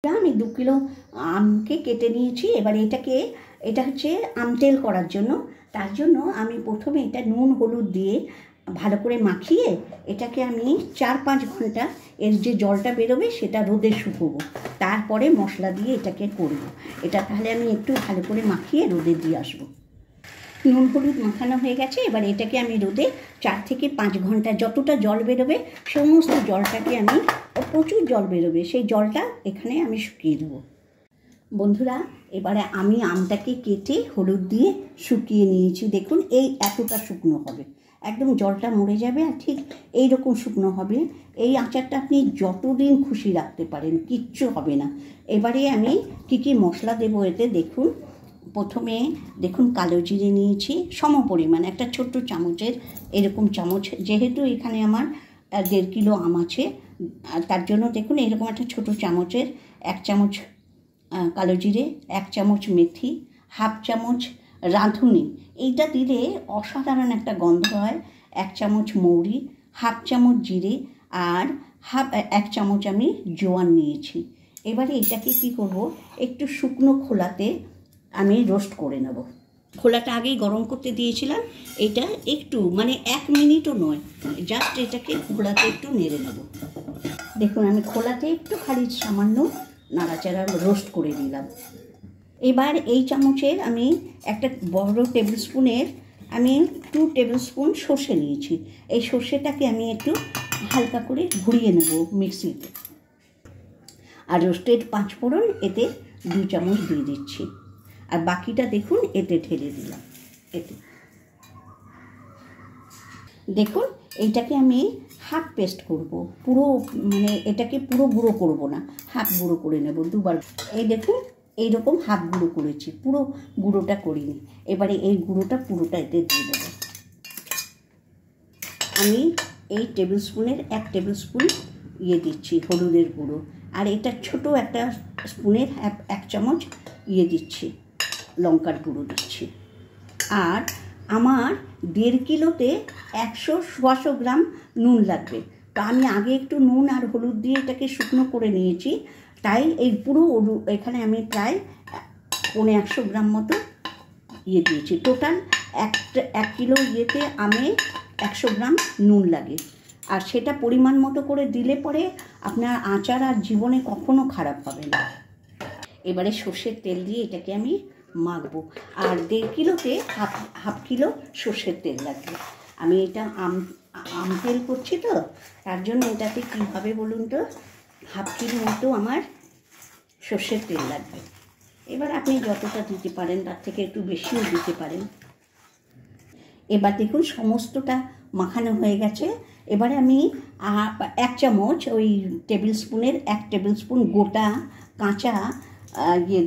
আমি 2 কিলো আমকে কেটে নিয়েছি। এবার এটা হচ্ছে আম তেল করার জন্য। তার জন্য আমি প্রথমে এটা নুন হলুদ দিয়ে ভালো করে মাখিয়ে এটাকে আমি 4-5 ঘন্টা এর যে জলটা বেরোবে সেটা রোদে শুকোবো, তারপরে মশলা দিয়ে এটাকে করব। এটা তাহলে আমি একটু ভালো করে মাখিয়ে রোদে দিয়ে আসবো। নুন হলুদ মাখানো হয়ে গেছে। এবার এটাকে আমি রোদে 4 থেকে 5 ঘন্টা, যতটা জল বেরোবে সমস্ত জলটাকে আমি, প্রচুর জল বেরোবে, সেই জলটা এখানে আমি শুকিয়ে দেবো। বন্ধুরা, এবারে আমি আমটাকে কেটে হলুদ দিয়ে শুকিয়ে নিয়েছি। দেখুন এই এতটা শুকনো হবে, একদম জলটা মরে যাবে আর ঠিক এইরকম শুকনো হবে। এই আচারটা আপনি যতদিন খুশি রাখতে পারেন, কিচ্ছু হবে না। এবারে আমি কী মশলা দেবো এতে দেখুন। প্রথমে দেখুন কালো জিরে নিয়েছি সম পরিমাণ, একটা ছোট্ট চামচের এরকম চামচ, যেহেতু এখানে আমার 1.5 কিলো আম আছে তার জন্য দেখুন এরকম একটা ছোটো চামচের 1 চামচ কালো জিরে, 1 চামচ মেথি, 1/2 চামচ রাঁধুনি, এইটা দিলে অসাধারণ একটা গন্ধ হয়। 1 চামচ মৌরি, 1/2 চামচ জিরে আর 1 চামচ আমি জোয়ান নিয়েছি। এবারে এটাকে কী করব, একটু শুকনো খোলাতে আমি রোস্ট করে নেব। খোলাটা আগেই গরম করতে দিয়েছিলাম। এটা একটু মানে 1 মিনিটও নয়, জাস্ট এটাকে খোলাতে একটু নেড়ে নেব। দেখুন আমি খোলাতে একটু খালি সামান্য নাড়াচাড়া রোস্ট করে দিলাম। এবার এই চামচের আমি একটা বড় টেবিল স্পুনের আমি 2 টেবিল স্পুন সর্ষে নিয়েছি। এই সর্ষেটাকে আমি একটু হালকা করে ঘুরিয়ে নেব মিক্সিতে। আর রোস্টেড 5 ফোড়ন এতে 2 চামচ দিয়ে দিচ্ছি। আর বাকিটা দেখুন এতে ঢেলে দিলাম। এতে দেখুন এইটাকে আমি হাফ পেস্ট করব, পুরো মানে এটাকে পুরো গুঁড়ো করব না, হাফ গুঁড়ো করে নেব 2 বার। এই দেখুন এইরকম হাফ গুঁড়ো করেছি, পুরো গুঁড়োটা করিনি। এবারে এই গুঁড়োটা পুরোটা এতে দিয়ে দেবো। আমি এই টেবিল স্পুনের 1 টেবিল স্পুন দিচ্ছি হলুদের গুঁড়ো, আর এটা ছোট একটা স্পুনের 1 চামচ দিচ্ছি লঙ্কার গুঁড়ো দিচ্ছি। আর আমার 1.5 কিলোতে 100 গ্রাম নুন লাগবে। তো আমি আগে একটু নুন আর হলুদ দিয়ে এটাকে শুকনো করে নিয়েছি, তাই এই পুরো এখানে আমি প্রায় 150 গ্রাম মতো দিয়েছি। টোটাল 1 কিলো আমে 100 গ্রাম নুন লাগে। আর সেটা পরিমাণ মতো করে দিলে পরে আপনার আচার আর জীবনে কখনো খারাপ হবে না। এবারে সর্ষের তেল দিয়ে এটাকে আমি মাখবো। আর 1.5 কিলোতে হাফ কিলো সর্ষের তেল লাগবে। আমি এটা আম তেল করছি তো, তার জন্য এটাতে কী হবে বলুন তো, হাফ কিলো মতো আমার সর্ষের তেল লাগবে। এবার আপনি যতটা দিতে পারেন তার থেকে একটু বেশিও দিতে পারেন। এবার দেখুন সমস্তটা মাখানো হয়ে গেছে। এবারে আমি 1 চামচ ওই টেবিল স্পুনের 1 টেবিল স্পুন গোটা কাঁচা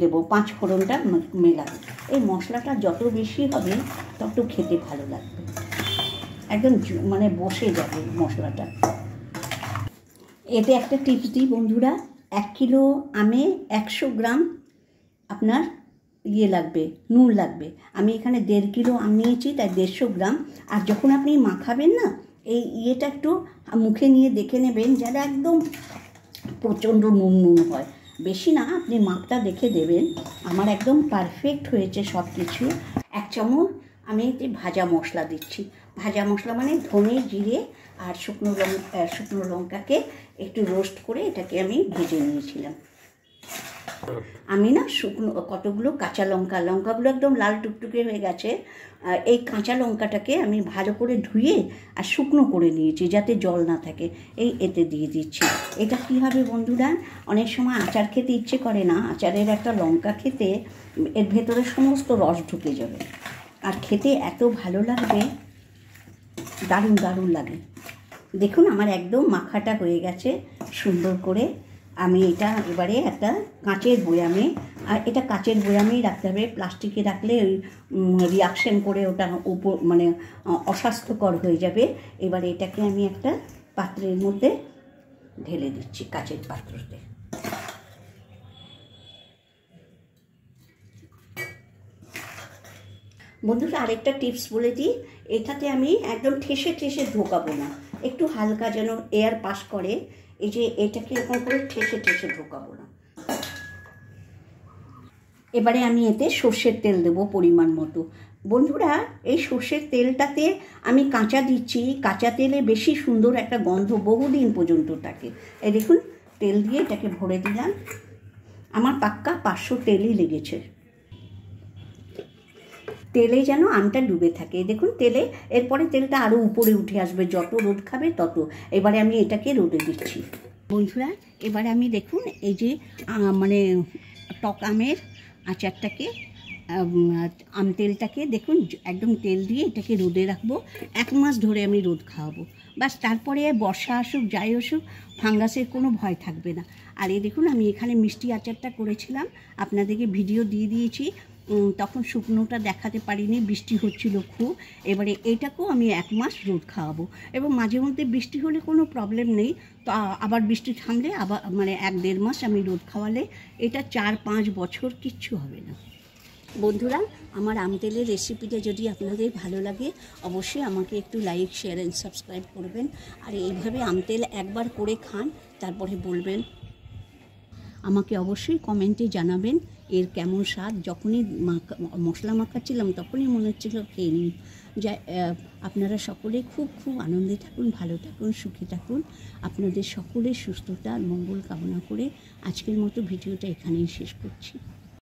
দেবো, 5 ফোড়নটা মেলাবো। এই মশলাটা যত বেশি হবে তত খেতে ভালো লাগবে, একদম মানে বসে যাবে মশলাটা। এতে একটা টিপস দিই বন্ধুরা, 1 কিলো আমে 100 গ্রাম আপনার লাগবে, নুন লাগবে। আমি এখানে 1.5 কিলো আম নিয়েছি, তাই 150 গ্রাম। আর যখন আপনি মাখাবেন না, এই একটু মুখে নিয়ে দেখে নেবেন যেন একদম প্রচণ্ড নুন হয়, বেশি না, আপনি মাপটা দেখে দেবেন। আমার একদম পারফেক্ট হয়েছে সব কিছু। 1 চামচ আমি এতে ভাজা মশলা দিচ্ছি। ভাজা মশলা মানে ধনে, জিরে আর শুকনো লঙ্কাকে একটু রোস্ট করে এটাকে আমি ভেজে নিয়েছিলাম। আমি না কতগুলো কাঁচা লঙ্কাগুলো একদম লাল টুকটুকে হয়ে গেছে। এই কাঁচা লঙ্কাটাকে আমি ভালো করে ধুয়ে আর শুকনো করে নিয়েছি যাতে জল না থাকে, এতে দিয়ে দিচ্ছি। এটা কী হবে বন্ধুরা, অনেক সময় আচার খেতে ইচ্ছে করে না, আচারের একটা লঙ্কা খেতে এর ভেতরে সমস্ত রস ঢুকে যাবে আর খেতে এত ভালো লাগবে, দারুণ দারুণ লাগে। দেখুন আমার একদম মাখাটা হয়ে গেছে সুন্দর করে। আমি এটা এবারে একটা কাঁচের বয়ামে, আর এটা কাঁচের বয়ামেই রাখতে হবে, প্লাস্টিকে রাখলে ওই রিয়াকশন করে ওটা উপর মানে অস্বাস্থ্যকর হয়ে যাবে। এবারে এটাকে আমি একটা পাত্রের মধ্যে ঢেলে দিচ্ছি, কাঁচের পাত্রতে। বন্ধুরা আরেকটা টিপস বলে দিই, এটাতে আমি একদম ঠেসে ঢোকাবো না, একটু হালকা যেন এয়ার পাস করে, এই যে এটাকে এরকম করে ঠেসে ঢোকাবো না। এবারে আমি এতে সর্ষের তেল দেবো পরিমাণ মতো। বন্ধুরা, এই সর্ষের তেলটাতে আমি কাঁচা দিচ্ছি, কাঁচা তেলে বেশি সুন্দর একটা গন্ধ বহুদিন পর্যন্ত থাকে। এই দেখুন, তেল দিয়ে এটাকে ভরে দিলাম। আমার পাক্কা 500 তেলই লেগেছে। তেলে যেন আমটা ডুবে থাকে। দেখুন তেলে, এরপরে তেলটা আরও উপরে উঠে আসবে, যত রোদ খাবে তত। এবারে আমি এটাকে রোদে দিচ্ছি। বন্ধুরা, এবারে আমি দেখুন এই যে মানে টক আমের আচারটাকে, আম তেলটাকে দেখুন একদম তেল দিয়ে এটাকে রোদে রাখবো। 1 মাস ধরে আমি রোদ খাওয়াবো। বাস, তারপরে বর্ষা আসুক যাই আসুক ফাঙ্গাসের কোনো ভয় থাকবে না। আর এই দেখুন, আমি এখানে মিষ্টি আচারটা করেছিলাম, আপনাদেরকে ভিডিও দিয়ে দিয়েছি। তখন শুকনোটা দেখাতে পারিনি, বৃষ্টি হচ্ছিল খুব। এবারে এটাকেও আমি 1 মাস রোদ খাওয়াবো, এবং মাঝে মধ্যে বৃষ্টি হলে কোনো প্রবলেম নেই, তো আবার বৃষ্টি থামলে আবার মানে 1-1.5 মাস আমি রোদ খাওয়ালে এটা 4-5 বছর কিচ্ছু হবে না। বন্ধুরা, আমার আম তেলের রেসিপিটা যদি আপনাদের ভালো লাগে অবশ্যই আমাকে একটু লাইক, শেয়ার অ্যান্ড সাবস্ক্রাইব করবেন। আর এইভাবে আম তেল একবার করে খান, তারপরে বলবেন। আমাকে অবশ্যই কমেন্টে জানাবেন এর কেমন স্বাদ। যখনই মশলা মাখাচ্ছিলাম তখনই মনে হচ্ছিল খেয়ে নিন। যা আপনারা সকলে খুব খুব আনন্দে থাকুন, ভালো থাকুন, সুখী থাকুন। আপনাদের সকলের সুস্থতা আর মঙ্গল কামনা করে আজকের মতো ভিডিওটা এখানেই শেষ করছি।